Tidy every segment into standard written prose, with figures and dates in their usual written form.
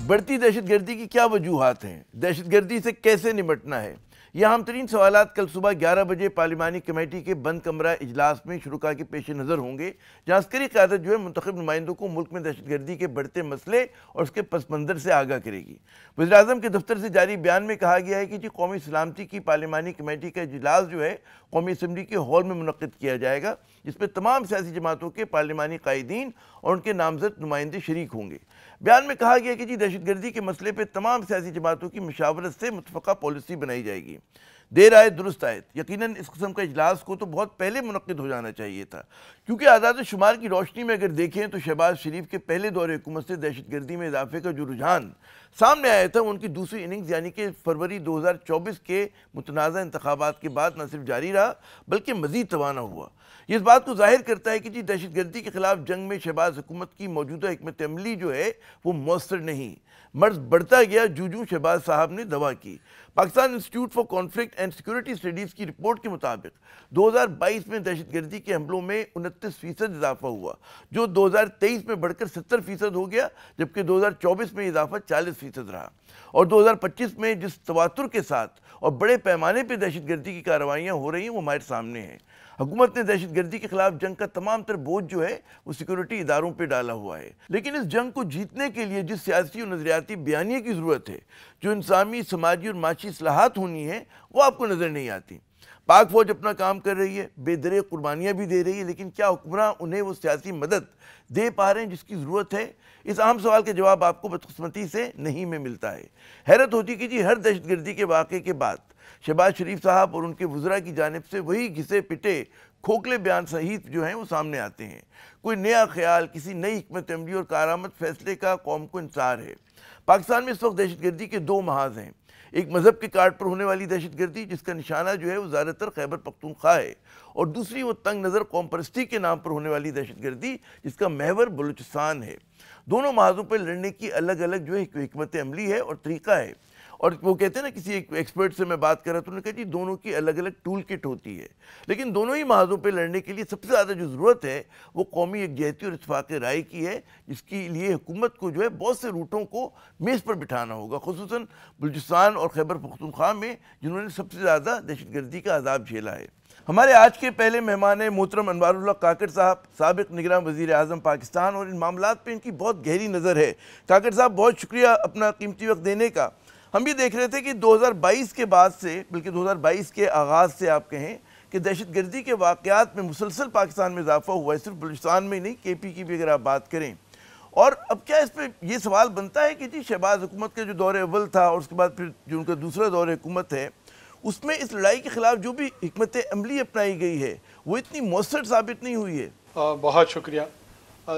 بڑھتی دہشت گردی کی کیا وجوہات ہیں؟ دہشت گردی سے کیسے نمٹنا ہے؟ یہ اہم ترین سوالات کل صبح 11 بجے پارلیمانی کمیٹی کے بند کمرہ اجلاس میں شرکاء کے پیش نظر ہوں گے، جہاں عسکری قیادت منتخب نمائندوں کو ملک میں دہشت گردی کے بڑھتے مسئلے اور اس کے پس منظر سے آگاہ کرے گی۔ وزیراعظم کے دفتر سے جاری بیان میں کہا گیا ہے کہ قومی سلامتی کی پارلیمانی کمیٹی کا اجلاس قومی اسمبلی کے ہال میں منعقد کیا جائے گا، جس میں تمام سیاسی جماعتوں کے پارلیمانی قائدین اور ان کے نامزد نمائندے شریک ہوں گے۔ بیان میں کہا گیا کہ دہشت گردی کے مسئلے پہ تمام سیاسی جماعتوں کی مشاورت سے متفقہ پالیسی بنائی جائے گی۔ دیر آئے درست آئے، یقیناً اس قسم کا اجلاس کو تو بہت پہلے منعقد ہو جانا چاہیے تھا، کیونکہ اعداد و شمار کی روشنی میں اگر دیکھیں تو شہباز شریف کے پہلے دور حکومت سے دہشت گردی میں اضافے کا جو رجحان سامنے آیا تھا، ان کی دوسری اننگز یعنی کہ فروری 2024 کے متنازع انتخابات کے بعد نہ صرف جاری رہا بلکہ مزید توانا ہوا۔ یہ اس بات کو ظاہر کرتا ہے کہ دہشت گردی کے خلاف جنگ میں شہباز حکومت کی موجودہ حکمت عملی وہ مؤثر نہیں۔ مرض بڑھتا گیا جو شہباز صاحب نے دوا کی۔ Pakistan institute for conflict and security studies کی رپورٹ کے مطابق 2022 میں دہشت گردی کے حملوں میں 29% اضافہ ہوا، جو 2023 میں بڑھ کر 70% ہو گیا، جبکہ 2024 میں اضافہ 40% رہا۔ اور 2025 میں جس تواتر کے ساتھ اور بڑے پیمانے پہ دہشت گردی کی کارروائیاں ہو رہی ہیں وہ ہمارے سامنے ہیں۔ حکومت نے دہشت گردی کے خلاف جنگ کا تمام تر بوجھ وہ سیکورٹی اداروں پہ ڈالا ہوا ہے، لیکن اس جنگ کو جیتنے کے لیے جس سیاسی اور نظریاتی بیانیے کی ضرورت ہے، جو انسانی، سماجی اور معاشی اصلاحات ہونی ہے، وہ آپ کو نظر نہیں آتی۔ پاک فوج اپنا کام کر رہی ہے، بے درے قربانیاں بھی دے رہی ہے، لیکن کیا حکمراں انہیں وہ سیاسی مدد دے پا رہے ہیں جس کی ضرورت ہے؟ اس اہم سوال کے جواب آپ کو بدقسمتی سے نہیں میں ملتا ہے۔ حیرت ہوتی کہ ہر دہشت گردی کے واقعے کے بعد شہباز شریف صاحب اور ان کے وزراء کی جانب سے وہی گھسے پٹے کھوکھلے بیان صحیح وہ سامنے آتے ہیں۔ کوئی نیا خیال، کسی نئی حکمت عملی اور کارآمد فیصلے کا قوم کو انتظار ہے۔ پاکستان میں اس وقت دہشت گردی کے دو محاذ ہیں، ایک مذہب کے کارڈ پر ہونے والی دہشت گردی جس کا نشانہ وہ زیادہ تر خیبر پختونخوا ہے، اور دوسری وہ تنگ نظر قوم پرستی کے نام پر ہونے والی دہشت گردی جس کا محور بلوچستان ہے۔ دونوں محاذوں پر لڑنے کی الگ الگ حکمت عملی ہے اور طریقہ ہے، اور وہ کہتے ہیں نا، کسی ایک ایکسپرٹ سے میں بات کر رہا تھا، انہوں نے کہا دونوں کی الگ الگ ٹول کٹ ہوتی ہے، لیکن دونوں ہی محاذوں پہ لڑنے کے لیے سب سے زیادہ جو ضرورت ہے وہ قومی یکجہتی اور اتفاق رائے کی ہے، جس کے لیے حکومت کو بہت سے روٹوں کو میز پر بٹھانا ہوگا، خصوصاً بلوچستان اور خیبر پختونخوا میں، جنہوں نے سب سے زیادہ دہشت گردی کا عذاب جھیلا ہے۔ ہمارے آج کے پہلے مہمان ہیں محترم انوار اللہ کاکڑ صاحب، سابق نگراں وزیر اعظم پاکستان، اور ان معاملات پہ ان کی بہت گہری نظر ہے۔ کاکڑ صاحب، بہت شکریہ اپنا قیمتی وقت دینے کا۔ ہم یہ دیکھ رہے تھے کہ 2022 کے بعد سے، بلکہ 2022 کے آغاز سے آپ کہیں کہ دہشت گردی کے واقعات میں مسلسل پاکستان میں اضافہ ہوا ہے، صرف بلوچستان میں نہیں، کے پی کی بھی اگر آپ بات کریں۔ اور اب کیا اس پہ یہ سوال بنتا ہے کہ شہباز حکومت کا جو دور اول تھا اور اس کے بعد پھر جو ان کا دوسرا دور حکومت ہے، اس میں اس لڑائی کے خلاف جو بھی حکمت عملی اپنائی گئی ہے وہ اتنی مؤثر ثابت نہیں ہوئی ہے؟ بہت شکریہ۔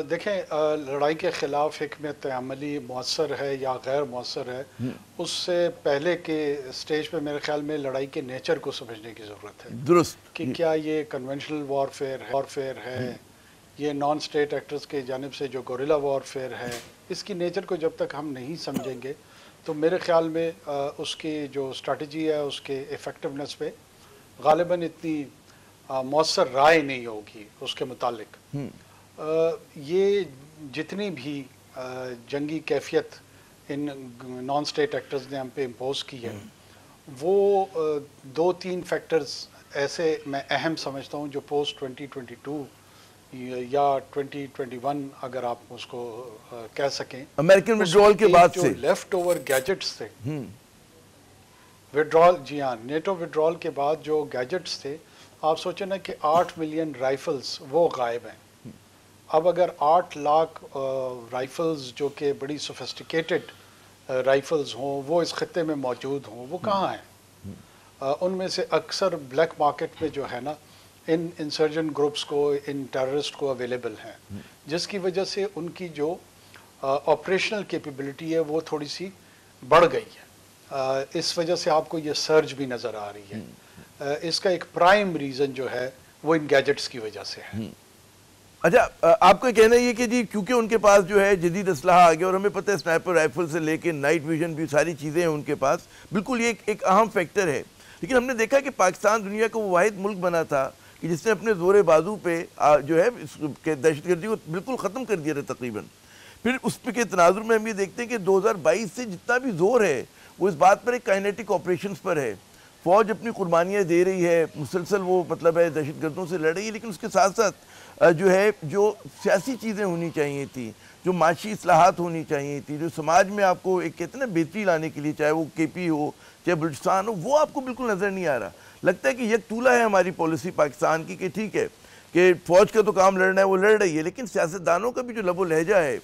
دیکھیں، لڑائی کے خلاف حکمت عملی مؤثر ہے یا غیر مؤثر ہے، اس سے پہلے کے سٹیج پہ میرے خیال میں لڑائی کے نیچر کو سمجھنے کی ضرورت ہے۔ درست، کہ کیا یہ کنونشنل وارفیئر ہے، یہ نان سٹیٹ ایکٹرز کی جانب سے جو گوریلا وارفیئر ہے، اس کی نیچر کو جب تک ہم نہیں سمجھیں گے تو میرے خیال میں اس کی جو اسٹریٹجی ہے، اس کے ایفیکٹونیس پہ غالباً اتنی مؤثر رائے نہیں ہوگی اس کے متعلق۔ یہ جتنی بھی جنگی کیفیت ان نان سٹیٹ ایکٹرز نے ہم پہ امپوز کی ہے، وہ دو تین فیکٹرز ایسے میں اہم سمجھتا ہوں جو پوسٹ 2022 یا 2021 اگر آپ اس کو کہہ سکیں، امریکن وڈرول کے بعد سے جو لیفٹ اوور گیجٹس تھے، وڈرول، جی ہاں، نیٹو وڈرول کے بعد جو گیجٹس تھے، آپ سوچیں نا کہ 8 ملین رائفلز وہ غائب ہیں۔ اب اگر 8 لاکھ رائفلز جو کہ بڑی سوفسٹیکیٹڈ رائفلز ہوں وہ اس خطے میں موجود ہوں، وہ کہاں ہیں؟ ان میں سے اکثر بلیک مارکیٹ میں جو ہے نا، ان انسرجن گروپس کو، ان ٹیررسٹ کو اویلیبل ہیں، جس کی وجہ سے ان کی جو آپریشنل کیپیبلٹی ہے وہ تھوڑی سی بڑھ گئی ہے۔ اس وجہ سے آپ کو یہ سرج بھی نظر آ رہی ہے۔ اس کا ایک پرائم ریزن جو ہے وہ ان گیجٹس کی وجہ سے ہے۔ اچھا، آپ کا کہنا یہ کہ کیونکہ ان کے پاس جدید اسلحہ آ گیا، اور ہمیں پتہ ہے سنائپر رائفل سے لے کے نائٹ ویژن بھی ساری چیزیں ہیں ان کے پاس، بالکل یہ ایک اہم فیکٹر ہے۔ لیکن ہم نے دیکھا کہ پاکستان دنیا کا وہ واحد ملک بنا تھا کہ جس نے اپنے زور بازو پہ دہشت گردی کو بالکل ختم کر دیا تھا تقریباً۔ پھر اس پہ کے تناظر میں ہم یہ دیکھتے ہیں کہ 2022 سے جتنا بھی زور ہے وہ اس بات پر ایک کائنیٹک آپریشنز پر ہے. فوج اپنی قربانیاں دے رہی ہے, مسلسل وہ مطلب ہے دہشت گردوں سے لڑ رہی ہے, لیکن اس کے ساتھ ساتھ جو ہے جو سیاسی چیزیں ہونی چاہیے تھی, جو معاشی اصلاحات ہونی چاہیے تھی, جو سماج میں آپ کو ایک کہتے ہیں نا بہتری لانے کے لیے, چاہے وہ کے پی ہو چاہے بلوچستان ہو, وہ آپ کو بالکل نظر نہیں آ رہا. لگتا ہے کہ یک طولہ ہے ہماری پالیسی پاکستان کی کہ ٹھیک ہے کہ فوج کا تو کام لڑنا ہے وہ لڑ رہی ہے, لیکن سیاستدانوں کا بھی جو لب و لہجہ ہے,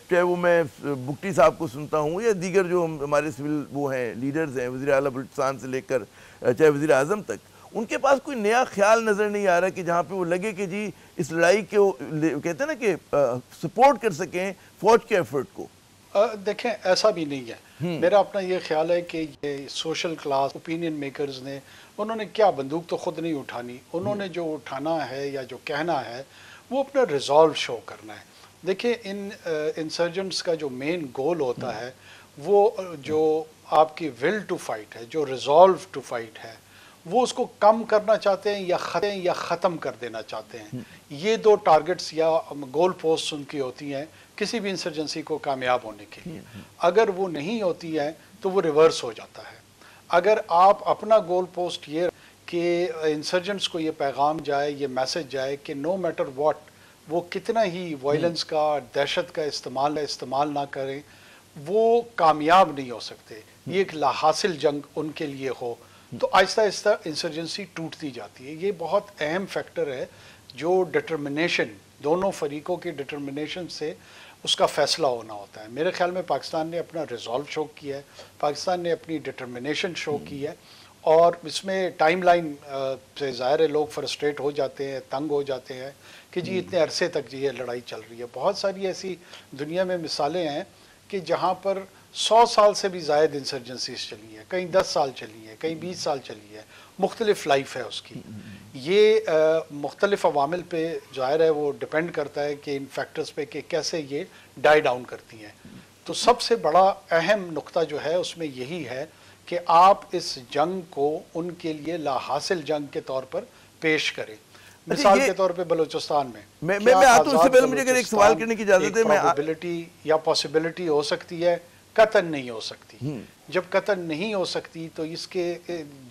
چاہے وہ میں بگٹی صاحب کو سنتا ہوں یا دیگر جو ہمارے سول وہ ہیں لیڈرز ہیں وزیر اعلیٰ بلوچستان سے لے کر چاہے وزیر اعظم تک, ان کے پاس کوئی نیا خیال نظر نہیں آ رہا کہ جہاں پہ وہ لگے کہ جی اس لڑائی کو کہتے ہیں نا کہ سپورٹ کر سکیں فوج کے ایفرٹ کو. دیکھیں ایسا بھی نہیں ہے. میرا اپنا یہ خیال ہے کہ یہ سوشل کلاس اوپینین میکرز نے, انہوں نے کیا بندوق تو خود نہیں اٹھانی, انہوں نے جو اٹھانا ہے یا جو کہنا ہے وہ اپنا ریزالو شو کرنا ہے. دیکھیں ان انسرجنٹس کا جو مین گول ہوتا ہے وہ جو آپ کی ول ٹو فائٹ ہے, جو ریزالو ٹو فائٹ ہے, وہ اس کو کم کرنا چاہتے ہیں یا ختم کر دینا چاہتے ہیں. یہ دو ٹارگٹس یا گول پوسٹ ان کی ہوتی ہیں کسی بھی انسرجنسی کو کامیاب ہونے کے لیے. اگر وہ نہیں ہوتی ہے تو وہ ریورس ہو جاتا ہے. اگر آپ اپنا گول پوسٹ یہ کہ انسرجنٹس کو یہ پیغام جائے, یہ میسج جائے کہ نو میٹر واٹ, وہ کتنا ہی وائلنس کا دہشت کا استعمال نہ کریں, وہ کامیاب نہیں ہو سکتے. یہ ایک لا حاصل جنگ ان کے لیے ہو تو آہستہ آہستہ انسرجنسی ٹوٹتی جاتی ہے. یہ بہت اہم فیکٹر ہے جو ڈٹرمنیشن, دونوں فریقوں کی ڈٹرمنیشن سے اس کا فیصلہ ہونا ہوتا ہے. میرے خیال میں پاکستان نے اپنا ریزالو شو کیا ہے, پاکستان نے اپنی ڈٹرمنیشن شو کی ہے, اور اس میں ٹائم لائن سے ظاہر ہے لوگ فرسٹریٹ ہو جاتے ہیں, تنگ ہو جاتے ہیں کہ جی اتنے عرصے تک یہ لڑائی چل رہی ہے. بہت ساری ایسی دنیا میں مثالیں ہیں کہ جہاں پر 100 سال سے بھی زائد انسرجنسیز چلی ہیں, کہیں 10 سال چلی ہیں, کہیں 20 سال چلی ہے, مختلف لائف ہے اس کی. یہ مختلف عوامل پہ ظاہر ہے وہ ڈپینڈ کرتا ہے کہ ان فیکٹرز پہ کہ کیسے یہ ڈائی ڈاؤن کرتی ہیں. تو سب سے بڑا اہم نقطہ جو ہے اس میں یہی ہے کہ آپ اس جنگ کو ان کے لیے لا حاصل جنگ کے طور پر پیش کریں. مثال کے طور پہ بلوچستان میں میں آتا ہوں, اس سے پہلے مجھے اگر ایک سوال کرنے کی اجازت ہے. پروبیبلٹی یا پاسبلٹی ہو سکتی ہے, قطعاً نہیں ہو سکتی. جب قطعاً نہیں ہو سکتی تو اس کے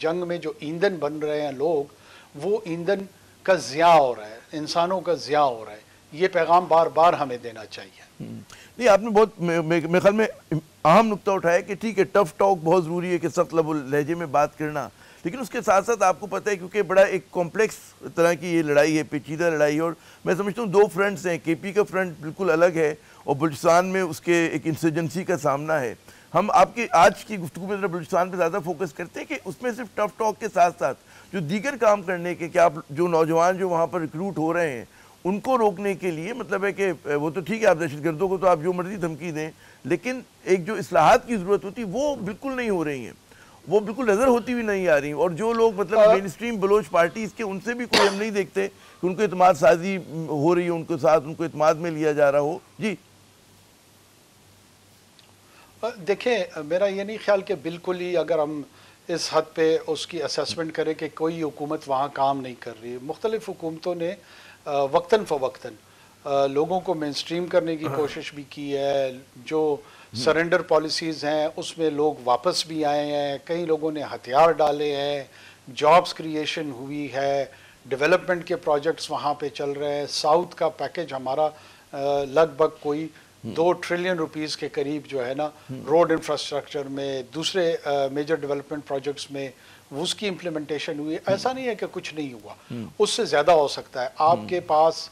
جنگ میں جو ایندھن بن رہے ہیں لوگ, وہ ایندھن کا ضیاع ہو رہا ہے, انسانوں کا ضیاع ہو رہا ہے. یہ پیغام بار بار ہمیں دینا چاہیے. نہیں, آپ نے بہت میرے خیال میں اہم نقطہ اٹھایا کہ ٹھیک ہے ٹف ٹاک بہت ضروری ہے کہ سخت لب و لہجے میں بات کرنا, لیکن اس کے ساتھ ساتھ آپ کو پتہ ہے کیونکہ بڑا ایک کمپلیکس طرح کی یہ لڑائی ہے, پیچیدہ لڑائی ہے, اور میں سمجھتا ہوں دو فرنٹس ہیں. کے پی کا فرنٹ بالکل الگ ہے اور بلوچستان میں اس کے ایک انسرجنسی کا سامنا ہے. ہم آپ کی آج کی گفتگو میں بلوچستان پہ زیادہ فوکس کرتے ہیں کہ اس میں صرف ٹف ٹاک کے ساتھ ساتھ جو دیگر کام کرنے کے, کہ آپ جو نوجوان جو وہاں پر ریکروٹ ہو رہے ہیں ان کو روکنے کے لیے, مطلب ہے کہ وہ تو ٹھیک ہے آپ دہشت گردوں کو تو آپ جو مرضی دھمکی دیں, لیکن ایک جو اصلاحات کی ضرورت ہوتی وہ بالکل نہیں ہو رہی ہیں, وہ بالکل نظر ہوتی ہوئی نہیں آ رہی. اور جو لوگ مطلب مین اسٹریم بلوچ پارٹیز کے, ان سے بھی کوئی ہم نہیں دیکھتے کہ ان کو اعتماد سازی ہو رہی ہے, ان کے ساتھ ان کو اعتماد میں لیا جا رہا ہو. جی دیکھیں, میرا یہ نہیں خیال کہ بالکل ہی اگر ہم اس حد پہ اس کی اسیسمنٹ کریں کہ کوئی حکومت وہاں کام نہیں کر رہی. مختلف حکومتوں نے وقتاً فوقتاً لوگوں کو مین اسٹریم کرنے کی کوشش بھی کی ہے. جو سرنڈر پالیسیز ہیں اس میں لوگ واپس بھی آئے ہیں, کئی لوگوں نے ہتھیار ڈالے ہیں, جابز کریشن ہوئی ہے, ڈیولپمنٹ کے پروجیکٹس وہاں پہ چل رہے ہیں. ساؤتھ کا پیکج ہمارا لگ بھگ کوئی 2 ٹریلین روپیز کے قریب جو ہے نا روڈ انفراسٹرکچر میں, دوسرے میجر ڈیولپمنٹ پروجیکٹس میں اس کی امپلیمنٹیشن ہوئی. ایسا نہیں ہے کہ کچھ نہیں ہوا, اس سے زیادہ ہو سکتا ہے. آپ کے پاس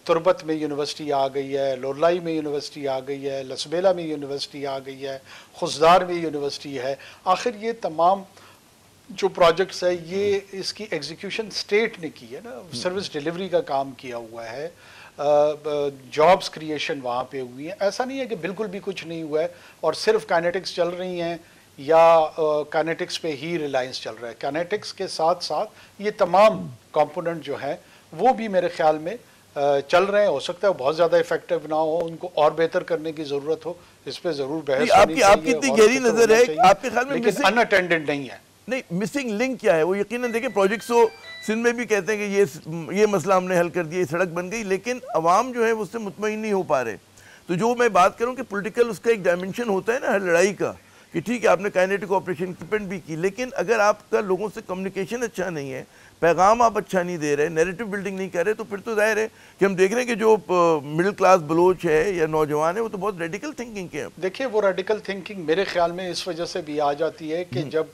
تربت میں یونیورسٹی آ گئی ہے, لولائی میں یونیورسٹی آ گئی ہے, لسبیلا میں یونیورسٹی آ گئی ہے, خزدار میں یونیورسٹی ہے. آخر یہ تمام جو پروجیکٹس ہے یہ اس کی ایگزیکیوشن اسٹیٹ نے کی ہے نا, سروس ڈیلیوری کا کام کیا ہوا ہے, جابز کریشن وہاں پہ ہوئی ہیں. ایسا نہیں ہے کہ بالکل بھی کچھ نہیں ہوا ہے اور صرف کائنیٹکس چل رہی ہیں یا کائنیٹکس پہ ہی ریلائنس چل رہا ہے. کائنیٹکس کے ساتھ ساتھ یہ تمام کمپوننٹ جو ہیں وہ بھی میرے خیال میں چل رہے ہیں. ہو سکتا ہے بہت زیادہ افیکٹو نہ ہو, ان کو اور بہتر کرنے کی ضرورت ہو, اس پہ ضرور بحث ہونی چاہیے. آپ کی اتنی گہری نظر ہے آپ کے خیال میں, لیکن ان اٹینڈنٹ نہیں ہے. نہیں, مسنگ لنک کیا ہے وہ یقیناً دیکھیں پروجیکٹس تو سندھ میں بھی کہتے ہیں کہ یہ مسئلہ ہم نے حل کر دیا, یہ سڑک بن گئی, لیکن عوام جو ہے اس سے مطمئن نہیں ہو پا رہے. تو جو میں بات کروں کہ پولیٹیکل اس کا ایک ڈائمنشن ہوتا ہے نا ہر لڑائی کا، کہ ٹھیک ہے آپ نے کائنیٹک آپریشن اکوپمنٹ بھی کی، لیکن اگر آپ کا لوگوں سے کمیونیکیشن اچھا نہیں ہے، پیغام آپ اچھا نہیں دے رہے، نیریٹو بلڈنگ نہیں کر رہے، تو پھر تو ظاہر ہے کہ ہم دیکھ رہے ہیں کہ جو مڈل کلاس بلوچ ہے یا نوجوان ہے وہ تو بہت ریڈیکل تھنکنگ کے ہیں۔ دیکھیں وہ ریڈیکل تھنکنگ میرے خیال میں اس وجہ سے بھی آ جاتی ہے کہ جب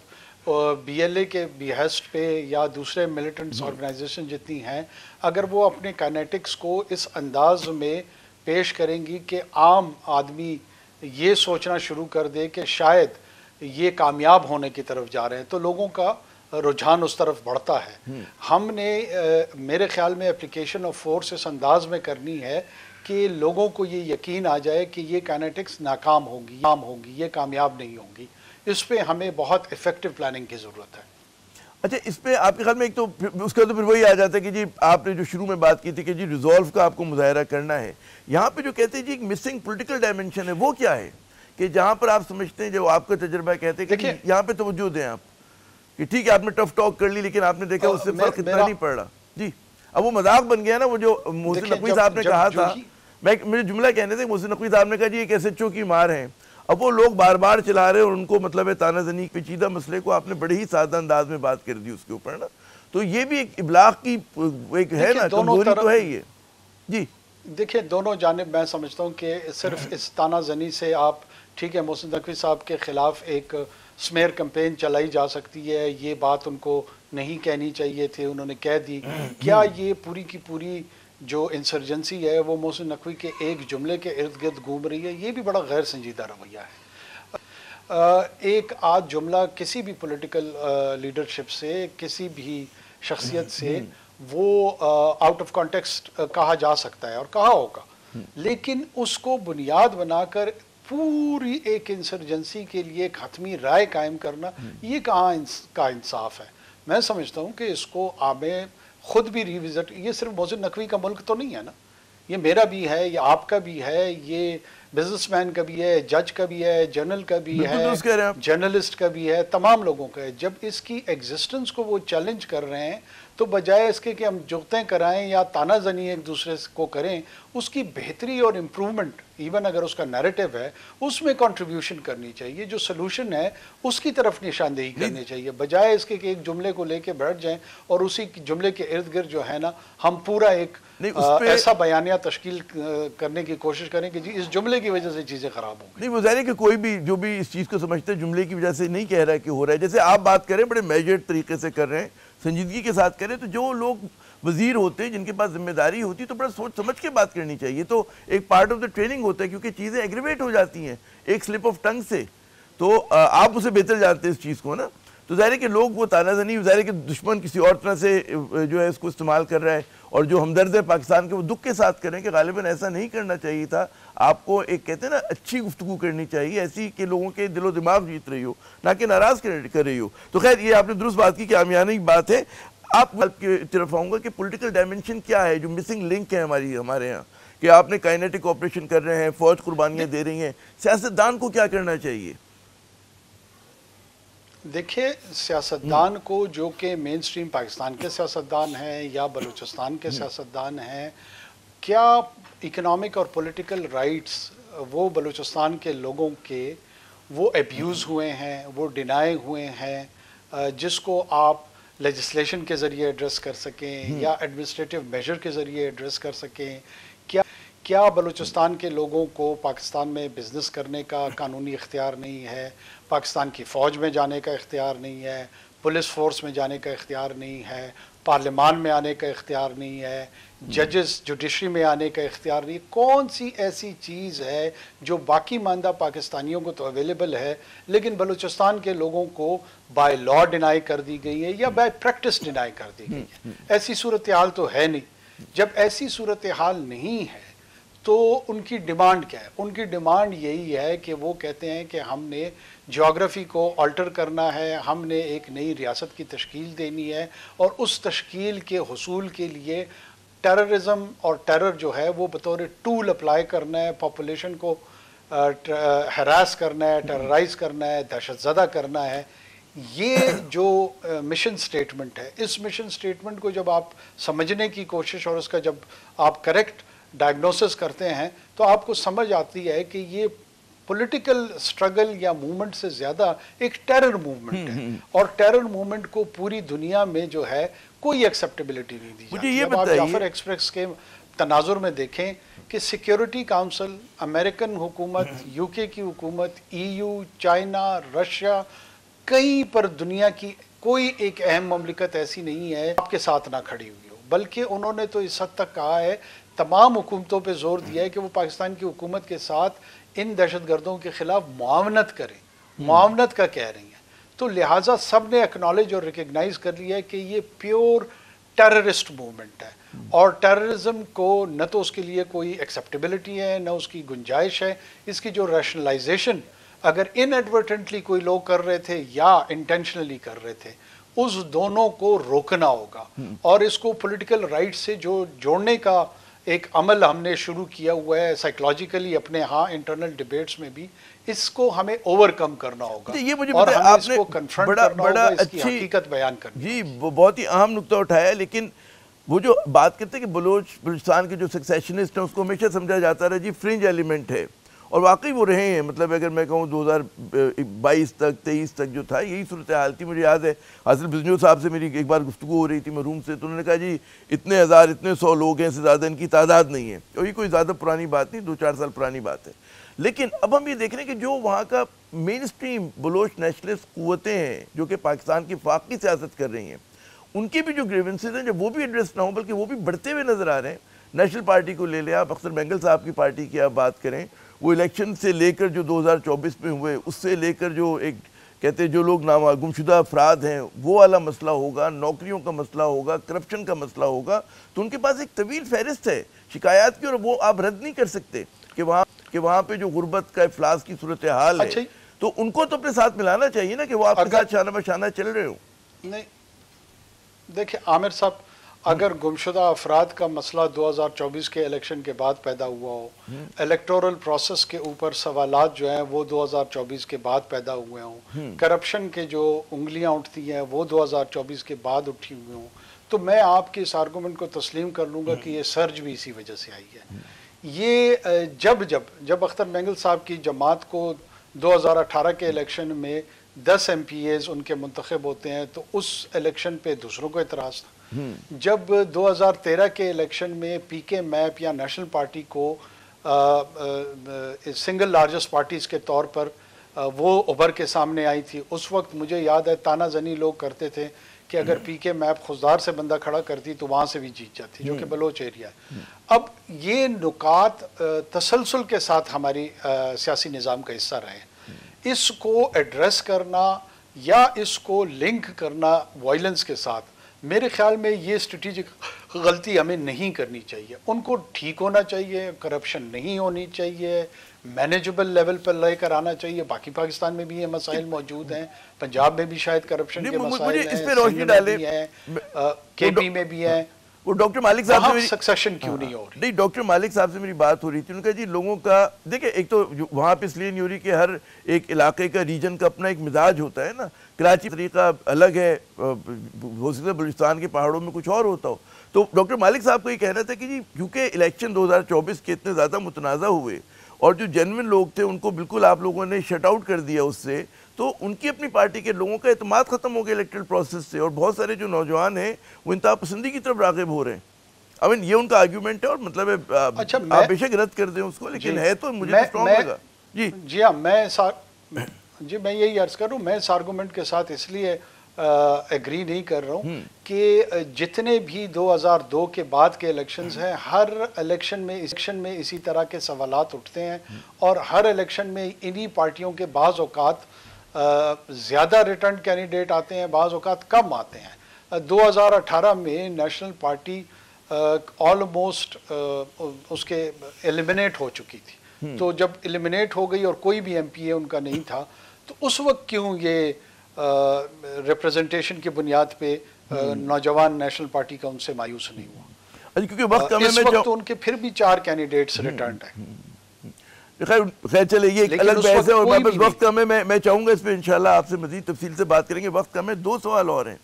بی ایل اے کے بیہسٹ پہ یا دوسرے ملیٹنٹس آرگنائزیشن جتنی ہیں، اگر وہ اپنے کائنیٹکس کو اس انداز میں پیش کریں گی کہ عام آدمی یہ سوچنا شروع کر دے کہ شاید یہ کامیاب ہونے کی طرف جا رہے ہیں، تو لوگوں کا رجحان اس طرف بڑھتا ہے۔ ہم نے میرے خیال میں اپلیکیشن آف فورس اس انداز میں کرنی ہے کہ لوگوں کو یہ یقین آ جائے کہ یہ کائنیٹکس ناکام ہوگی، یہ کامیاب نہیں ہوں گی۔ اس پہ ہمیں بہت افیکٹو پلاننگ کی ضرورت ہے۔ اچھا، اس پہ آپ کے خیال میں ایک تو اس کا تو پھر وہی آ جاتا ہے کہ جی آپ نے جو شروع میں بات کی تھی کہ جی ریزولو کا آپ کو مظاہرہ کرنا ہے، یہاں پہ جو کہتے ہیں جی ایک مسنگ پولیٹیکل ڈائمنشن ہے، وہ کیا ہے کہ جہاں پر آپ سمجھتے ہیں جو آپ کا تجربہ کہتے ہیں کہ یہاں پہ توجہ دیں آپ کہ ٹھیک ہے آپ نے ٹف ٹاک کر لی لیکن آپ نے دیکھا اس سے فرق اتنا نہیں پڑ رہا۔ جی اب وہ مذاق بن گیا نا، وہ جو محسن نقوی صاحب نے کہا تھا، مجھے جملہ کہنے تھے محسن نقوی صاحب نے کہا جی ایک ایس ایچ او کی مار ہیں، اب وہ لوگ بار بار چلا رہے اور ان کو مطلب ہے تانا زنی پیچیدہ مسئلے کو آپ نے بڑے ہی سادہ انداز میں بات کر دی اس کے اوپر نا، تو یہ بھی ایک ابلاغ کی ایک ہے نا، کمزوری تو ہے یہ۔ جی دیکھیں دونوں جانب میں سمجھتا ہوں کہ صرف اس تانا زنی سے آپ ٹھیک ہے محسن نقوی صاحب کے خلاف ایک سمیئر کمپین چلائی جا سکتی ہے، یہ بات ان کو نہیں کہنی چاہیے تھی، انہوں نے کہہ دی، کیا یہ پوری کی پوری جو انسرجنسی ہے وہ محسن نقوی کے ایک جملے کے ارد گرد گھوم رہی ہے؟ یہ بھی بڑا غیر سنجیدہ رویہ ہے۔ ایک آدھ جملہ کسی بھی پولیٹیکل لیڈرشپ سے، کسی بھی شخصیت سے وہ آؤٹ آف کانٹیکسٹ کہا جا سکتا ہے اور کہا ہوگا، لیکن اس کو بنیاد بنا کر پوری ایک انسرجنسی کے لیے ایک حتمی رائے قائم کرنا، یہ کہاں کا انصاف ہے؟ میں سمجھتا ہوں کہ اس کو ہمیں خود بھی ریوزٹ، یہ صرف محسن نقوی کا ملک تو نہیں ہے نا، یہ میرا بھی ہے، یہ آپ کا بھی ہے، یہ بزنس مین کا بھی ہے، جج کا بھی ہے، جرنل کا بھی ہے، جرنلسٹ کا بھی ہے، تمام لوگوں کا ہے۔ جب اس کی ایگزسٹنس کو وہ چیلنج کر رہے ہیں تو بجائے اس کے کہ ہم جگتیں کرائیں یا تانا زنی ایک دوسرے کو کریں، اس کی بہتری اور امپرومنٹ، ایون اگر اس کا نیریٹو ہے اس میں کنٹریبیوشن کرنی چاہیے، جو سلوشن ہے اس کی طرف نشاندہی کرنی چاہیے، بجائے اس کے کہ ایک جملے کو لے کے بیٹھ جائیں اور اسی جملے کے ارد گرد جو ہے نا ہم پورا ایک ایسا بیانیہ تشکیل کرنے کی کوشش کریں کہ جی اس جملے کی وجہ سے چیزیں خراب ہوں گی۔ نہیں، وہ ظاہر ہے کہ کوئی بھی جو بھی اس چیز کو سمجھتے ہیں جملے کی وجہ سے نہیں کہہ رہا ہے کہ ہو رہا ہے، جیسے آپ بات کریں بڑے میجرڈ طریقے سے کر رہے ہیں، سنجیدگی کے ساتھ کریں، تو جو لوگ وزیر ہوتے ہیں جن کے پاس ذمہ داری ہوتی ہے تو بڑا سوچ سمجھ کے بات کرنی چاہیے، تو ایک پارٹ آف دا ٹریننگ ہوتا ہے کیونکہ چیزیں ایگریویٹ ہو جاتی ہیں ایک سلپ آف ٹنگ سے، تو آپ اسے بہتر جانتے ہیں اس چیز کو نا، تو ظاہر ہے کہ لوگ وہ تانا زنی، ظاہر ہے کہ دشمن کسی اور طرح سے جو ہے اس کو استعمال کر رہا ہے، اور جو ہمدرد ہے پاکستان کے وہ دکھ کے ساتھ کریں کہ غالباً ایسا نہیں کرنا چاہیے تھا، آپ کو ایک کہتے ہیں نا اچھی گفتگو کرنی چاہیے، ایسی کہ لوگوں کے دل و دماغ جیت رہی ہو، نہ کہ ناراض کر رہی ہو۔ تو خیر یہ آپ نے درست بات کی کہ عامیانہ کی بات ہے۔ آپ کی طرف آؤں گا کہ پولیٹیکل ڈائمنشن کیا ہے جو مسنگ لنک ہے ہمارے یہاں، کہ آپ نے کائنیٹک آپریشن کر رہے ہیں، فوج قربانیاں دے رہی ہیں، سیاستدان کو کیا کرنا چاہیے؟ دیکھیں سیاستدان کو، جو کہ مین سٹریم پاکستان کے سیاستدان ہیں یا بلوچستان کے سیاستدان ہیں، کیا اکنامک اور پولیٹیکل رائٹس وہ بلوچستان کے لوگوں کے وہ ایبیوز ہوئے ہیں، وہ ڈینائی ہوئے ہیں، جس کو آپ لیجسلیشن کے ذریعے ایڈریس کر سکیں یا ایڈمنسٹریٹو میجر کے ذریعے ایڈریس کر سکیں؟ کیا بلوچستان کے لوگوں کو پاکستان میں بزنس کرنے کا قانونی اختیار نہیں ہے، پاکستان کی فوج میں جانے کا اختیار نہیں ہے، پولیس فورس میں جانے کا اختیار نہیں ہے، پارلیمان میں آنے کا اختیار نہیں ہے، ججز جوڈیشری میں آنے کا اختیار نہیں ہے؟ کون سی ایسی چیز ہے جو باقی ماندہ پاکستانیوں کو تو اویلیبل ہے لیکن بلوچستان کے لوگوں کو بائی لا ڈینائی کر دی گئی ہے یا بائی پریکٹس ڈینائی کر دی گئی ہے؟ ایسی صورتحال تو ہے نہیں۔ جب ایسی صورتحال نہیں ہے تو ان کی ڈیمانڈ کیا ہے؟ ان کی ڈیمانڈ یہی ہے کہ وہ کہتے ہیں کہ ہم نے جیوگرافی کو آلٹر کرنا ہے، ہم نے ایک نئی ریاست کی تشکیل دینی ہے، اور اس تشکیل کے حصول کے لیے ٹیررزم اور ٹیرر جو ہے وہ بطور ٹول اپلائی کرنا ہے، پاپولیشن کو ہراس کرنا ہے، ٹیررائز کرنا ہے، دہشت زدہ کرنا ہے۔ یہ جو مشن سٹیٹمنٹ ہے، اس مشن سٹیٹمنٹ کو جب آپ سمجھنے کی کوشش اور اس کا جب آپ کریکٹ ڈائگنوسس کرتے ہیں تو آپ کو سمجھ آتی ہے کہ یہ پولیٹیکل سٹرگل یا موومنٹ سے زیادہ ایک ٹیرر موومنٹ ہے، اور ٹیرر موومنٹ کو پوری دنیا میں جو ہے کوئی ایکسیپٹیبلٹی نہیں دی جاتی۔ اب آپ جعفر ایکسپریس کے تناظر میں دیکھیں کہ سیکیورٹی کاؤنسل، امریکن حکومت، یو کے کی حکومت، EU، چائنا، رشیا، کہیں پر دنیا کی کوئی ایک اہم مملکت ایسی نہیں ہے آپ کے ساتھ نہ کھڑی ہوئی ہو، بلکہ انہوں نے تو اس حد تک کہا ہے، تمام حکومتوں پہ زور دیا ہے کہ وہ پاکستان کی حکومت کے ساتھ ان دہشت گردوں کے خلاف معاونت کریں، معاونت کا کہہ رہی ہیں۔ تو لہٰذا سب نے اکنالج اور ریکگنائز کر لیا ہے کہ یہ پیور ٹیررسٹ موومنٹ ہے، اور ٹیررزم کو نہ تو اس کے لیے کوئی ایکسیپٹیبلٹی ہے، نہ اس کی گنجائش ہے۔ اس کی جو ریشنلائزیشن اگر ان ایڈورٹنٹلی کوئی لوگ کر رہے تھے یا انٹینشنلی کر رہے تھے، اس دونوں کو روکنا ہوگا، اور اس کو پولیٹیکل رائٹ سے جو جوڑنے کا ایک عمل ہم نے شروع کیا ہوا ہے سائیکلوجیکلی اپنے ہاں انٹرنل ڈیبیٹس میں بھی، اس کو ہمیں اوور کم کرنا ہوگا، یہ مجھے اور ہمیں آپ اس نے کو کنفرنٹ کرنا ہوگا، اس کی حقیقت بیان کرنی جی وہ بہت ہی اہم نقطہ اٹھایا، لیکن وہ جو بات کرتے ہیں کہ بلوچستان کے جو سکسیشنسٹ ہیں اس کو ہمیشہ سمجھا جاتا رہا جی فرنج ایلیمنٹ ہے، اور واقعی وہ رہے ہیں۔ مطلب اگر میں کہوں 2022 تک 23 تک جو تھا یہی صورتحال تھی۔ مجھے یاد ہے حاصل بزنو صاحب سے میری ایک بار گفتگو ہو رہی تھی میں روم سے، تو انہوں نے کہا جی اتنے ہزار اتنے 100 لوگ ہیں، اس سے زیادہ ان کی تعداد نہیں ہے، اور یہ کوئی زیادہ پرانی بات نہیں، 2-4 سال پرانی بات ہے۔ لیکن اب ہم یہ دیکھ رہے ہیں کہ جو وہاں کا مین اسٹریم بلوچ نیشنلسٹ قوتیں ہیں جو کہ پاکستان کی وفاقی سیاست کر رہی ہیں، ان کی بھی جو گریونسز ہیں جب وہ بھی ایڈریس نہ ہوں بلکہ وہ بھی بڑھتے ہوئے نظر آ رہے ہیں۔ نیشنل پارٹی کو لے لیں آپ، اختر مینگل صاحب کی پارٹی کی آپ بات کریں، وہ الیکشن سے لے کر جو 2024 میں ہوئے، اس سے لے کر جو ایک کہتے ہیں جو لوگ گمشدہ افراد ہیں وہ والا مسئلہ ہوگا، نوکریوں کا مسئلہ ہوگا، کرپشن کا مسئلہ ہوگا، تو ان کے پاس ایک طویل فہرست ہے شکایات کی، اور وہ آپ رد نہیں کر سکتے کہ وہاں پہ جو غربت کا افلاس کی صورتحال ہے، تو ان کو تو اپنے ساتھ ملانا چاہیے نا کہ وہ آپ کے ساتھ شانہ بشانہ چل رہے ہوں۔ نہیں دیکھیں عامر صاحب، اگر گمشدہ افراد کا مسئلہ 2024 کے الیکشن کے بعد پیدا ہوا ہو، الیکٹورل پروسیس کے اوپر سوالات جو ہیں وہ 2024 کے بعد پیدا ہوئے ہوں، کرپشن کے جو انگلیاں اٹھتی ہیں وہ 2024 کے بعد اٹھی ہوئے ہوں، تو میں آپ کے اس آرگومنٹ کو تسلیم کر لوں گا کہ یہ سرج بھی اسی وجہ سے آئی ہے۔ یہ جب اختر مینگل صاحب کی جماعت کو 2018 کے الیکشن میں 10 MPAs ان کے منتخب ہوتے ہیں تو اس الیکشن پہ دوسروں کو اعتراض تھا۔ جب 2013 کے الیکشن میں PK میپ یا نیشنل پارٹی کو سنگل لارجسٹ پارٹیز کے طور پر وہ ابھر کے سامنے آئی تھی، اس وقت مجھے یاد ہے تانا زنی لوگ کرتے تھے کہ اگر PK میپ خضدار سے بندہ کھڑا کرتی تو وہاں سے بھی جیت جاتی، جو کہ بلوچ ایریا ہے۔ اب یہ نکات تسلسل کے ساتھ ہماری سیاسی نظام کا حصہ رہے ہیں، اس کو ایڈریس کرنا یا اس کو لنک کرنا وائلنس کے ساتھ، میرے خیال میں یہ اسٹریٹجک غلطی ہمیں نہیں کرنی چاہیے۔ ان کو ٹھیک ہونا چاہیے، کرپشن نہیں ہونی چاہیے، مینیجبل لیول پر لے کر آنا چاہیے۔ باقی پاکستان میں بھی یہ مسائل موجود ہیں، پنجاب میں بھی شاید کرپشن کے مسائل ہیں، سندھ میں بھی ہیں، KP میں بھی ہیں۔ وہ ڈاکٹر مالک صاحب سے سکسیشن کیوں نہیں ہو رہی؟ نہیں، ڈاکٹر مالک صاحب سے میری بات ہو رہی تھی، انہوں نے کہا جی لوگوں کا دیکھیں ایک تو وہاں پہ اس لیے نہیں ہو رہی کہ ہر ایک علاقے کا ریجن کا اپنا ایک مزاج ہوتا ہے نا، کراچی طریقہ الگ ہے، ہو سکتا ہے بلوچستان کے پہاڑوں میں کچھ اور ہوتا ہو۔ تو ڈاکٹر مالک صاحب کو یہ کہنا تھا کہ جی کیونکہ الیکشن 2024 کے اتنے زیادہ متنازع ہوئے اور جو جینوئن لوگ تھے ان کو بالکل آپ لوگوں نے شٹ آؤٹ کر دیا اس سے، تو ان کی اپنی پارٹی کے لوگوں کا اعتماد ختم ہو گیا الیکٹرل پروسیس سے، اور بہت سارے جو نوجوان ہیں وہ انتہا پسندی کی طرف راغب ہو رہے ہیں۔ یہ ان کا آرگیومنٹ ہے، اور مطلب ہے آپ بے شک رد کر دیں اس کو، لیکن ہے تو مجھے اسٹرانگ لگا۔ جی ہاں، میں یہی عرض کر رہا ہوں، میں اس آرگومنٹ کے ساتھ اس لیے ایگری نہیں کر رہا ہوں کہ جتنے بھی 2002 کے بعد کے الیکشنز ہیں، ہر الیکشن میں اسی طرح کے سوالات اٹھتے ہیں، اور ہر الیکشن میں انہی پارٹیوں کے بعض اوقات زیادہ ریٹرن کینڈیڈیٹ آتے ہیں، بعض اوقات کم آتے ہیں۔ 2018 میں نیشنل پارٹی آلموسٹ اس کے ایلیمنیٹ ہو چکی تھی، تو جب ایلیمنیٹ ہو گئی اور کوئی بھی MPA ان کا نہیں تھا، تو اس وقت کیوں یہ ریپریزنٹیشن کی بنیاد پہ نوجوان نیشنل پارٹی کا ان سے مایوس نہیں ہوا؟ کیونکہ وقت اس وقت ان کے پھر بھی 4 کینڈیڈیٹس ریٹرنڈ ہیں۔ خیر چلے یہ ایک الگ بحث ہے، اور واپس وقت کم ہے، میں چاہوں گا اس پہ انشاءاللہ آپ سے مزید تفصیل سے بات کریں گے، وقت کم ہے۔ 2 سوال اور ہیں۔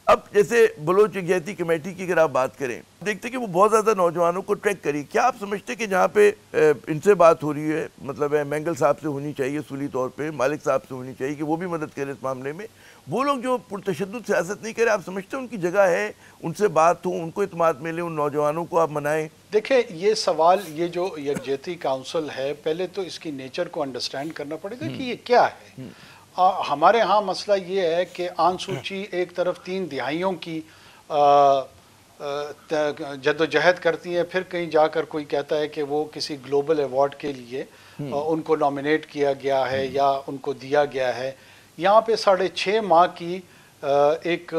اب جیسے بلوچ یکجہتی کمیٹی کی اگر آپ بات کریں، دیکھتے کہ وہ بہت زیادہ نوجوانوں کو ٹریک کری، کیا آپ سمجھتے کہ جہاں پہ ان سے بات ہو رہی ہے، مطلب مینگل صاحب سے ہونی چاہیے اصولی طور پہ، مالک صاحب سے ہونی چاہیے کہ وہ بھی مدد کریں اس معاملے میں، وہ لوگ جو پرتشدد سیاست نہیں کرے، آپ سمجھتے ہیں ان کی جگہ ہے، ان سے بات ہو، ان کو اعتماد ملے، ان نوجوانوں کو آپ منائیں؟ دیکھیں یہ سوال، یہ جو یکجہتی کاؤنسل ہے، پہلے تو اس کی نیچر کو انڈرسٹینڈ کرنا پڑے گا کہ یہ کیا ہے۔ ہمارے ہاں مسئلہ یہ ہے کہ آن سوچی ایک طرف 3 دہائیوں کی جد و جہد کرتی ہیں، پھر کہیں جا کر کوئی کہتا ہے کہ وہ کسی گلوبل ایوارڈ کے لیے ان کو نامینیٹ کیا گیا ہے یا ان کو دیا گیا ہے۔ یہاں پہ 6.5 ماہ کی ایک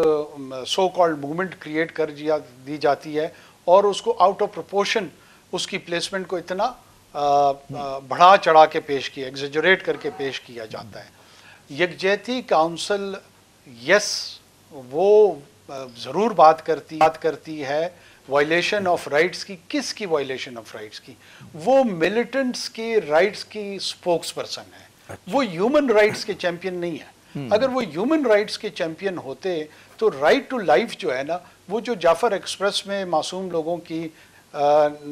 سو کالڈ موومنٹ کریٹ کر دی جاتی ہے، اور اس کو آؤٹ آف پروپورشن اس کی پلیسمنٹ کو اتنا بڑھا چڑھا کے پیش کیا، ایگزیجریٹ کر کے پیش کیا جاتا ہے۔ یکجہتی کاؤنسل یس وہ ضرور بات کرتی ہے وائلیشن آف رائٹس کی۔ کس کی وائلیشن آف رائٹس کی؟ وہ ملیٹنٹس کے رائٹس کی سپوکس پرسن ہے، وہ ہیومن رائٹس کے چیمپئن نہیں ہے۔ اگر وہ ہیومن رائٹس کے چیمپئن ہوتے تو رائٹ ٹو لائف جو ہے نا، وہ جو جعفر ایکسپریس میں معصوم لوگوں کی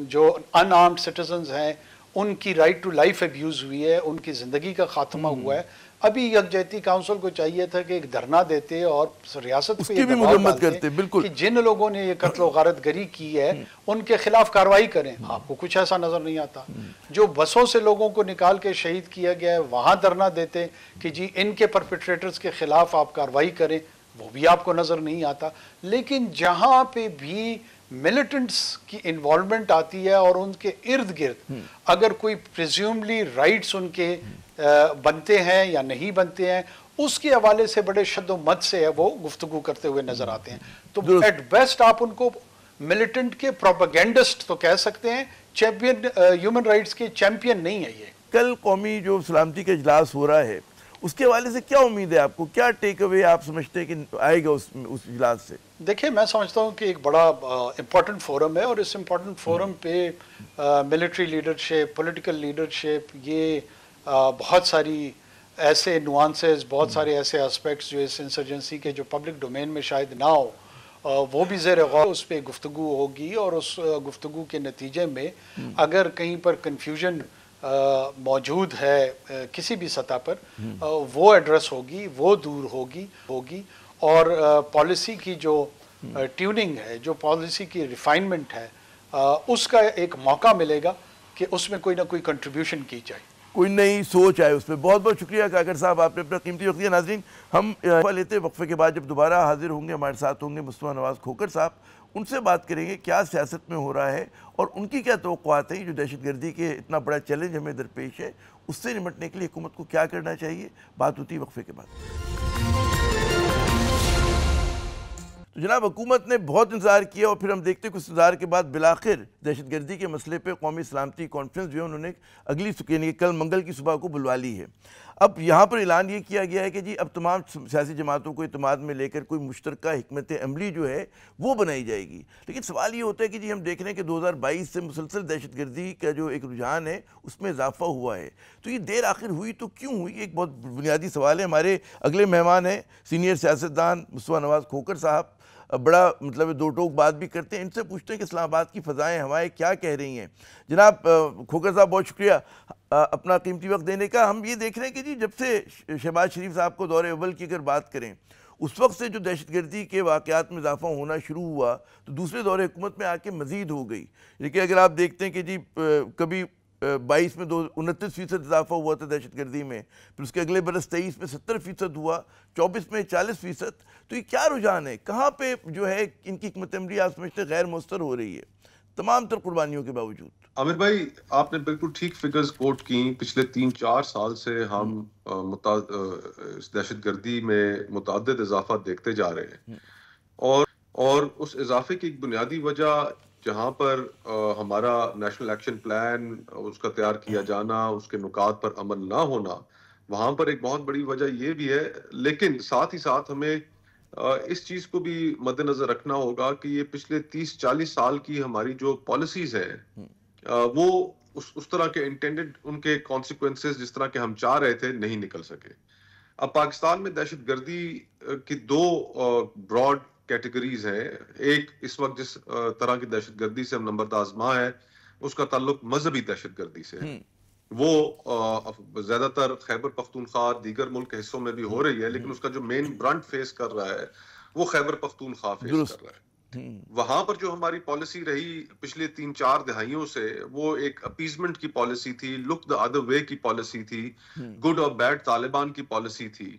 جو ان آرمڈ سٹیزنز ہیں ان کی رائٹ ٹو لائف ابیوز ہوئی ہے، ان کی زندگی کا خاتمہ ہوا ہے، ابھی یکجہتی کاؤنسل کو چاہیے تھا کہ ایک دھرنا دیتے اور ریاست پہ یہ دباؤ ڈالتے کہ جن لوگوں نے یہ قتل و غارت گری کی ہے ان کے خلاف کارروائی کریں۔ آپ کو کچھ ایسا نظر نہیں آتا۔ جو بسوں سے لوگوں کو نکال کے شہید کیا گیا ہے وہاں دھرنا دیتے کہ جی ان کے پرپیٹریٹرز کے خلاف آپ کارروائی کریں، وہ بھی آپ کو نظر نہیں آتا۔ لیکن جہاں پہ بھی ملیٹنٹس کی انوالومنٹ آتی ہے اور ان کے ارد گرد اگر کوئی پریزیوملی رائٹس ان کے بنتے ہیں یا نہیں بنتے ہیں، اس کے حوالے سے بڑے شد و مد سے وہ گفتگو کرتے ہوئے نظر آتے ہیں۔ تو ایٹ بیسٹ آپ ان کو ملیٹنٹ کے پروپیگنڈسٹ تو کہہ سکتے ہیں، چیمپئن ہیومن رائٹس کے چیمپئن نہیں ہے یہ۔ کل قومی جو سلامتی کا اجلاس ہو رہا ہے اس کے حوالے سے کیا امید ہے آپ کو؟ کیا ٹیک اوے آپ سمجھتے ہیں کہ آئے گا اس اجلاس سے؟ دیکھیں میں سمجھتا ہوں کہ ایک بڑا امپورٹنٹ فورم ہے، اور اس امپورٹنٹ فورم پہ ملٹری لیڈرشپ، پولیٹیکل لیڈرشپ، یہ بہت ساری ایسے نوانسز، بہت سارے ایسے اسپیکٹس جو اس انسرجنسی کے جو پبلک ڈومین میں شاید نہ ہو، وہ بھی زیر غور اس پہ گفتگو ہوگی، اور اس گفتگو کے نتیجے میں اگر کہیں پر کنفیوژن موجود ہے کسی بھی سطح پر، وہ ایڈریس ہوگی، وہ دور ہوگی، اور پالیسی کی جو ٹیوننگ ہے، جو پالیسی کی ریفائنمنٹ ہے، اس کا ایک موقع ملے گا کہ اس میں کوئی نہ کوئی کنٹریبیوشن کی جائے، کوئی نئی سوچ آئے اس پہ۔ بہت بہت شکریہ کاکڑ صاحب، آپ نے اپنا قیمتی وقت دیا۔ ناظرین ہم لیتے وقفے کے بعد جب دوبارہ حاضر ہوں گے ہمارے ساتھ ہوں گے مصطفیٰ نواز کھوکھر صاحب، ان سے بات کریں گے کیا سیاست میں ہو رہا ہے اور ان کی کیا توقعات ہیں، جو دہشت گردی کے اتنا بڑا چیلنج ہمیں درپیش ہے اس سے نمٹنے کے لیے حکومت کو کیا کرنا چاہیے۔ بات ہوتی ہے وقفے کے بعد۔ تو جناب حکومت نے بہت انتظار کیا اور پھر ہم دیکھتے ہیں کچھ انتظار کے بعد بالآخر دہشت گردی کے مسئلے پہ قومی سلامتی کانفرنس جو ہے انہوں نے اگلی یعنی کل منگل کی صبح کو بلوا لی ہے۔ اب یہاں پر اعلان یہ کیا گیا ہے کہ جی اب تمام سیاسی جماعتوں کو اعتماد میں لے کر کوئی مشترکہ حکمت عملی جو ہے وہ بنائی جائے گی۔ لیکن سوال یہ ہوتا ہے کہ جی ہم دیکھ رہے ہیں کہ 2022 سے مسلسل دہشت گردی کا جو ایک رجحان ہے اس میں اضافہ ہوا ہے، تو یہ دیر آخر ہوئی تو کیوں ہوئی؟ ایک بہت بنیادی سوال ہے۔ ہمارے اگلے مہمان ہیں سینئر سیاستدان مصطفیٰ نواز کھوکھر صاحب، بڑا مطلب دو ٹوک بات بھی کرتے ہیں، ان سے پوچھتے ہیں کہ اسلام آباد کی فضائیں ہوائیں کیا کہہ رہی ہیں۔ جناب کھوکھر صاحب بہت شکریہ اپنا قیمتی وقت دینے کا۔ ہم یہ دیکھ رہے ہیں کہ جی جب سے شہباز شریف صاحب کو دور اول کی اگر بات کریں، اس وقت سے جو دہشت گردی کے واقعات میں اضافہ ہونا شروع ہوا تو دوسرے دور حکومت میں آ کے مزید ہو گئی۔ لیکن اگر آپ دیکھتے ہیں کہ جی کبھی 22 میں 29% اضافہ ہوا تھا دہشت گردی میں، پھر اس کے اگلے برس 23 میں 70% ہوا، 24 میں 40%، تو یہ کیا رجحان ہے؟ کہاں پہ جو ہے ان کی حکمت عملی آپ سمجھتے غیر مؤثر ہو رہی ہے تمام تر قربانیوں کے باوجود؟ عامر بھائی آپ نے بالکل ٹھیک فگرز کوٹ کی۔ پچھلے 3-4 سال سے ہم دہشت گردی میں متعدد اضافہ دیکھتے جا رہے ہیں، اور اس اضافے کی ایک بنیادی وجہ جہاں پر ہمارا نیشنل ایکشن پلان اس کا تیار کیا جانا، اس کے نکات پر عمل نہ ہونا، وہاں پر ایک بہت بڑی وجہ یہ بھی ہے۔ لیکن ساتھ ہی ساتھ ہمیں اس چیز کو بھی مد نظر رکھنا ہوگا کہ یہ پچھلے 30-40 سال کی ہماری جو پالیسیز ہیں وہ اس طرح کے انٹینڈڈ ان کے کانسیکوینسز جس طرح کے ہم چاہ رہے تھے نہیں نکل سکے۔ اب پاکستان میں دہشت گردی کی 2 براڈ کیٹیگریز ہیں. ایک اس وقت جس طرح کی دہشت گردی سے ہم نمبرد آزما ہے اس کا تعلق مذہبی دہشت گردی سے ہے. وہ زیادہ تر خیبر پختونخوا دیگر ملک کے حصوں میں بھی ہو رہی ہے, لیکن اس کا جو مین برنٹ فیس کر رہا ہے وہ خیبر پختونخوا فیس کر رہا ہے. وہاں پر جو ہماری پالیسی رہی پچھلے 3-4 دہائیوں سے وہ ایک اپیزمنٹ کی پالیسی تھی, لک دا ادر وے کی پالیسی تھی, گڈ اور بیڈ طالبان کی پالیسی تھی,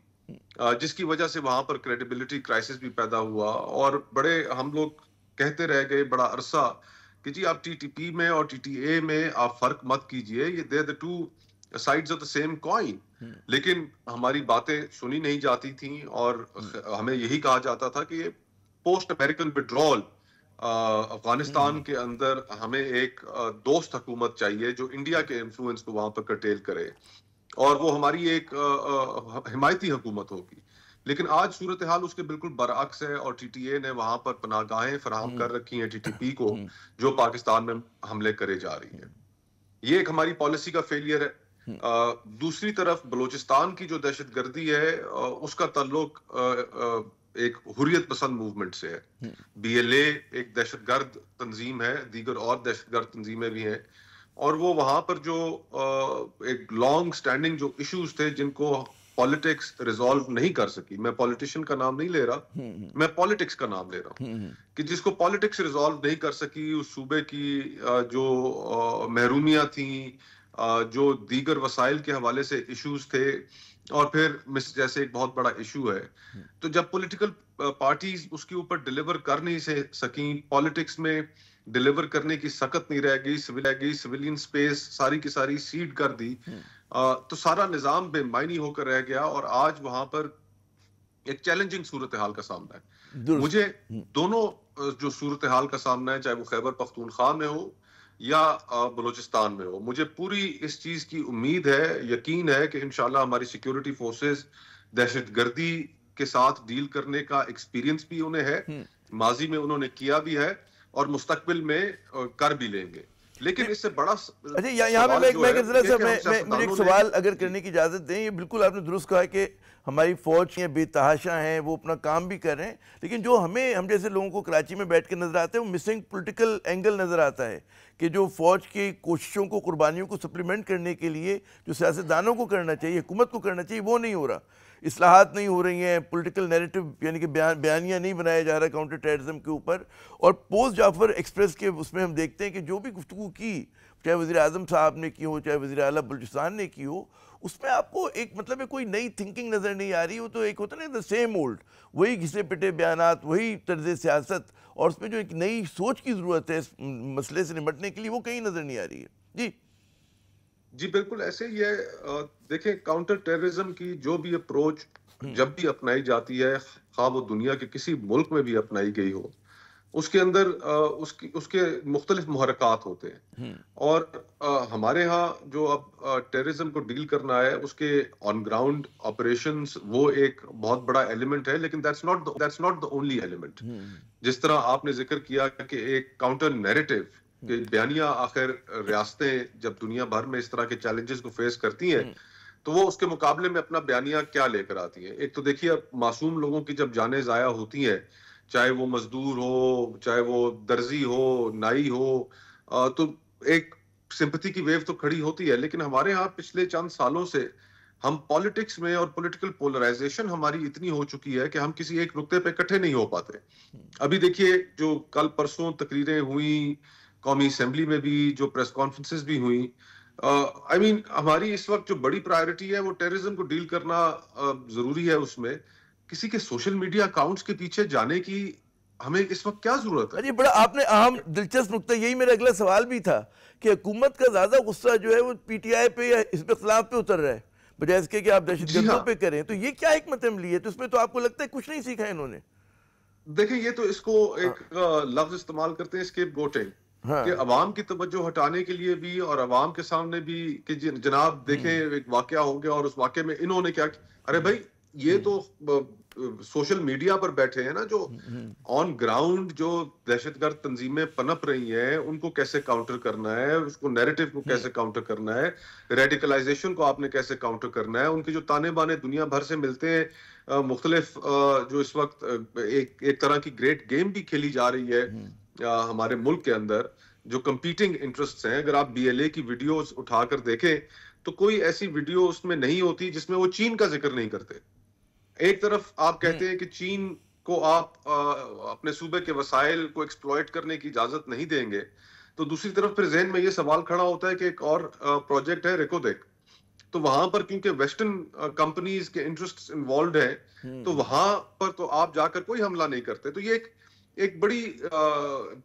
جس کی وجہ سے وہاں پر کریڈیبلٹی کرائسس بھی پیدا ہوا. اور بڑے ہم لوگ کہتے رہ گئے بڑا عرصہ کہ جی آپ ٹی ٹی پی میں اور ٹی ٹی اے میں آپ فرق مت کیجئے, یہ they the two sides of the same coin. لیکن ہماری باتیں سنی نہیں جاتی تھیں اور ہمیں یہی کہا جاتا تھا کہ یہ پوسٹ امریکن وڈرال افغانستان کے اندر ہمیں ایک دوست حکومت چاہیے جو انڈیا کے انفلوئنس کو وہاں پر کرٹیل کرے اور وہ ہماری ایک حمایتی حکومت ہوگی. لیکن آج صورتحال اس کے بالکل برعکس ہے اور ٹی ٹی اے نے وہاں پر پناہ گاہیں فراہم کر رکھی ہیں ٹی ٹی پی کو, جو پاکستان میں حملے کرے جا رہی ہیں. یہ ایک ہماری پالیسی کا فیلئر ہے. دوسری طرف بلوچستان کی جو دہشت گردی ہے اس کا تعلق ایک حریت پسند موومنٹ سے ہے. بی ایل اے ایک دہشت گرد تنظیم ہے, دیگر اور دہشت گرد تنظیمیں بھی ہیں, اور وہ وہاں پر جو ایک لانگ سٹینڈنگ جو ایشوز تھے جن کو پالیٹکس ریزالو نہیں کر سکی, میں پالیٹیشین کا نام نہیں لے رہا, میں پالیٹکس کا نام لے رہا ہوں, کہ جس کو پالیٹکس ریزالو نہیں کر سکی, اس صوبے کی جو محرومیاں تھیں, جو دیگر وسائل کے حوالے سے ایشوز تھے, اور پھر جیسے ایک بہت بڑا ایشو ہے, تو جب پولیٹیکل پارٹیز اس کے اوپر ڈیلیور کر نہیں سکیں, پالیٹکس میں ڈیلیور کرنے کی سخت نہیں رہ گئی, سویلین سپیس ساری کی ساری سیڈ کر دی, تو سارا نظام بے معنی ہو کر رہ گیا. اور آج وہاں پر ایک چیلنجنگ صورتحال کا سامنا ہے. مجھے دونوں جو صورتحال کا سامنا ہے, چاہے وہ خیبر پختونخوا میں ہو یا بلوچستان میں ہو, مجھے پوری اس چیز کی امید ہے, یقین ہے کہ انشاءاللہ ہماری سیکیورٹی فورسز دہشت گردی کے ساتھ ڈیل کرنے کا ایکسپیرینس بھی انہیں ہے, ماضی میں انہوں نے کیا بھی ہے اور مستقبل میں کر بھی لیں گے. لیکن اس سے بڑا یہاں پہ مجھے ایک سوال اگر کرنے کی اجازت دیں, یہ بالکل آپ نے درست کہا کہ ہماری فوج بے تحاشا ہیں, وہ اپنا کام بھی کر رہے ہیں, لیکن جو ہم جیسے لوگوں کو کراچی میں بیٹھ کے نظر آتا ہے وہ مسنگ پولیٹیکل اینگل نظر آتا ہے کہ جو فوج کی کوششوں کو, قربانیوں کو سپلیمنٹ کرنے کے لیے جو سیاستدانوں کو کرنا چاہیے, حکومت کو کرنا چاہیے, وہ نہیں ہو رہا. اصلاحات نہیں ہو رہی ہیں, پولیٹیکل نیریٹو یعنی کہ بیانیہ نہیں بنایا جا رہا کاؤنٹر ٹیررزم کے اوپر. اور پوسٹ جعفر ایکسپریس کے اس میں ہم دیکھتے ہیں کہ جو بھی گفتگو کی, چاہے وزیر اعظم صاحب نے کی ہو, چاہے وزیر اعلیٰ بلوچستان نے کی ہو, اس میں آپ کو ایک مطلب کوئی نئی تھنکنگ نظر نہیں آ رہی. وہ تو ایک ہوتا ہے نا دا سیم اولڈ, وہی گھسے پٹے بیانات, وہی طرز سیاست, اور اس میں جو ایک نئی سوچ کی ضرورت ہے اس مسئلے سے نمٹنے کے لیے, وہ کہیں نظر نہیں آ رہی ہے. جی بالکل ایسے ہی ہے. دیکھیں کاؤنٹر ٹیررزم کی جو بھی اپروچ جب بھی اپنائی جاتی ہے, خواہ وہ دنیا کے کسی ملک میں بھی اپنائی گئی ہو, اس کے اندر اس کے مختلف محرکات ہوتے ہیں. اور ہمارے ہاں جو اب ٹیررزم کو ڈیل کرنا ہے, اس کے آن گراؤنڈ آپریشنز وہ ایک بہت بڑا ایلیمنٹ ہے, لیکن that's not the only element. جس طرح آپ نے ذکر کیا کہ ایک کاؤنٹر نیریٹو کہ بیانیہ, آخر ریاستیں جب دنیا بھر میں اس طرح کے چیلنجز کو فیس کرتی ہیں تو وہ اس کے مقابلے میں اپنا بیانیہ کیا لے کر آتی ہیں. ایک تو دیکھیے معصوم لوگوں کی جب جانیں ضائع ہوتی ہیں, چاہے وہ مزدور ہو, چاہے وہ درزی ہو, نائی ہو, تو ایک سمپتھی کی ویو تو کھڑی ہوتی ہے. لیکن ہمارے ہاں پچھلے چند سالوں سے ہم پالیٹکس میں اور پولیٹیکل پولرائزیشن ہماری اتنی ہو چکی ہے کہ ہم کسی ایک نقطے پہ اکٹھے نہیں ہو پاتے. ابھی دیکھیے جو کل پرسوں تقریریں ہوئیں قومی اسمبلی میں بھی, جو پریس کانفرنسز بھی ہوئیں, ہماری اس وقت جو بڑی پرائیورٹی ہے وہ ٹیررزم کو ڈیل کرنا ضروری ہے. اس میں کسی کے سوشل میڈیا اکاؤنٹس کے پیچھے جانے کی ہمیں اس وقت کیا ضرورت ہے؟ یہ بڑا آپ نے اہم دلچسپ نقطہ, یہی میرا اگلا سوال بھی تھا کہ حکومت کا زیادہ غصہ جو ہے وہ پی ٹی آئی پہ یا حزب اختلاف پہ اتر رہا ہے, بجائے اس کے کہ آپ دہشت گردوں پہ کریں. تو یہ کیا حکمت عملی ہے؟ تو اس میں تو آپ کو لگتا ہے کچھ نہیں سیکھا انہوں نے. دیکھیں یہ تو اس کو ایک لفظ استعمال کرتے ہیں اسکیپ گوٹنگ, کہ عوام کی توجہ ہٹانے کے لیے بھی اور عوام کے سامنے بھی کہ جناب دیکھیں ایک واقعہ ہو گیا اور اس واقعے میں انہوں نے کیا. ارے بھائی یہ تو سوشل میڈیا پر بیٹھے ہیں نا، جو آن گراؤنڈ جو دہشت گرد تنظیمیں پنپ رہی ہیں ان کو کیسے کاؤنٹر کرنا ہے، اس کو نیریٹو کو کیسے کاؤنٹر کرنا ہے، ریڈیکلائزیشن کو آپ نے کیسے کاؤنٹر کرنا ہے، ان کے جو تانے بانے دنیا بھر سے ملتے ہیں، مختلف جو اس وقت ایک طرح کی گریٹ گیم بھی کھیلی جا رہی ہے ہمارے ملک کے اندر، جو کمپیٹنگ انٹرسٹس ہیں. اگر آپ بی ایل اے کی ویڈیوز اٹھا کر دیکھیں تو کوئی ایسی ویڈیو اس میں نہیں ہوتی جس میں وہ چین کا ذکر نہیں کرتے. ایک طرف آپ کہتے ہیں کہ چین کو آپ اپنے صوبے کے وسائل کو ایکسپلوئٹ کرنے کی اجازت نہیں دیں گے، تو دوسری طرف پھر ذہن میں یہ سوال کھڑا ہوتا ہے کہ ایک اور پروجیکٹ ہے ریکودیک، تو وہاں پر کیونکہ ویسٹرن کمپنیز کے انٹرسٹ انوالوڈ ہیں تو وہاں پر تو آپ جا کر کوئی حملہ نہیں کرتے. تو یہ ایک بڑی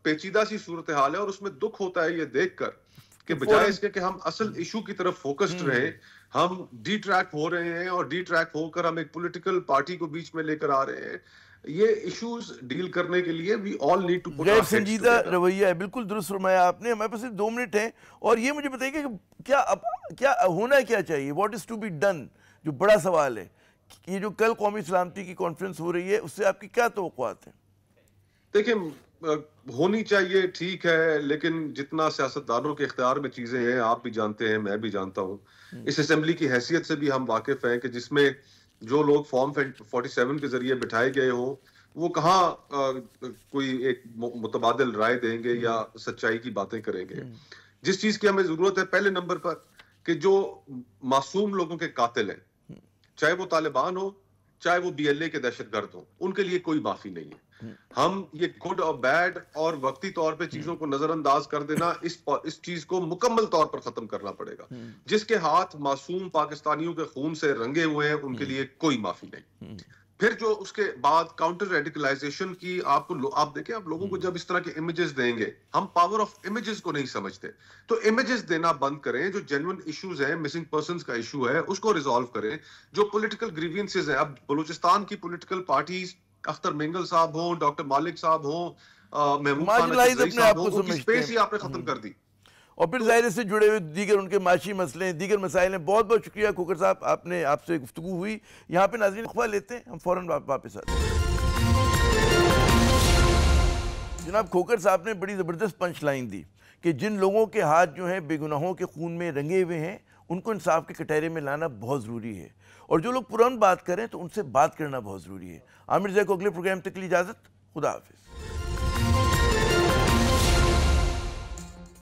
پیچیدہ سی صورتحال ہے، اور اس میں دکھ ہوتا ہے یہ دیکھ کر کہ بجائے اس کے کہ ہم اصل ایشو کی طرف فوکسڈ رہیں، ہم ڈی ٹریک ہو رہے ہیں، اور ڈی ٹریک ہو کر ہم ایک پولیٹیکل پارٹی کو بیچ میں لے کر آ رہے ہیں. یہ ایشوز ڈیل کرنے کے لیے وی آل نیڈ ٹو پٹ غیر سنجیدہ رویہ ہے. بالکل درست فرمایا آپ نے. ہمارے پاس صرف 2 منٹ ہیں، اور یہ مجھے بتائیے کہ کیا ہونا کیا چاہیے، what is to be done, جو بڑا سوال ہے. یہ جو کل قومی سلامتی کی کانفرنس ہو رہی ہے اس سے آپ کی کیا توقعات ہیں؟ دیکھیں ہونی چاہیے، ٹھیک ہے، لیکن جتنا سیاستدانوں کے اختیار میں چیزیں ہیں آپ بھی جانتے ہیں، میں بھی جانتا ہوں، اس اسمبلی کی حیثیت سے بھی ہم واقف ہیں کہ جس میں جو لوگ فارم 47 کے ذریعے بٹھائے گئے ہوں وہ کہاں کوئی ایک متبادل رائے دیں گے یا سچائی کی باتیں کریں گے. جس چیز کی ہمیں ضرورت ہے پہلے نمبر پر کہ جو معصوم لوگوں کے قاتل ہیں، چاہے وہ طالبان ہو چاہے وہ بی ایل اے کے دہشت گرد ہوں، ان کے لیے کوئی معافی نہیں ہے. ہم یہ گڈ اور بیڈ اور وقتی طور پہ چیزوں کو نظر انداز کر دینا، اس چیز کو مکمل طور پر ختم کرنا پڑے گا. جس کے ہاتھ معصوم پاکستانیوں کے خون سے رنگے ہوئے ہیں ان کے لیے کوئی معافی نہیں. پھر جو اس کے بعد کاؤنٹر ریڈیکلائزیشن کی آپ دیکھیں، آپ لوگوں کو جب اس طرح کے امیجز دیں گے، ہم پاور آف امیجز کو نہیں سمجھتے، تو امیجز دینا بند کریں. جو جینوئن ایشوز ہیں، مسنگ پرسنز کا ایشو ہے، اس کو ریزالو کریں. جو پولیٹیکل گریوینسز ہیں، اب بلوچستان کی پولیٹیکل پارٹیز، اختر مینگل صاحب ہوں، ڈاکٹر مالک صاحب ہوں، محبوب خان اپنے صاحب کو ان کی سپیس ہی آپ نے ختم کر دی. اور پھر ظاہر سے جڑے ہوئے دیگر ان کے معاشی مسئلے ہیں، دیگر مسائل ہیں. بہت بہت شکریہ کھوکھر صاحب، آپ سے گفتگو ہوئی. یہاں پہ ناظرین وقفہ لیتے ہیں، ہم فوراً واپس آتے ہیں. جناب کھوکھر صاحب نے بڑی زبردست پنچ لائن دی کہ جن لوگوں کے ہاتھ جو ہیں بے گناہوں کے خون میں رنگے ہوئے ہیں ان کو انصاف کے کٹہرے میں لانا بہت ضروری ہے، اور جو لوگ پرامن بات کریں تو ان سے بات کرنا بہت ضروری ہے. عامر زئی کو اگلے پروگرام تک کے لیے اجازت. خدا حافظ.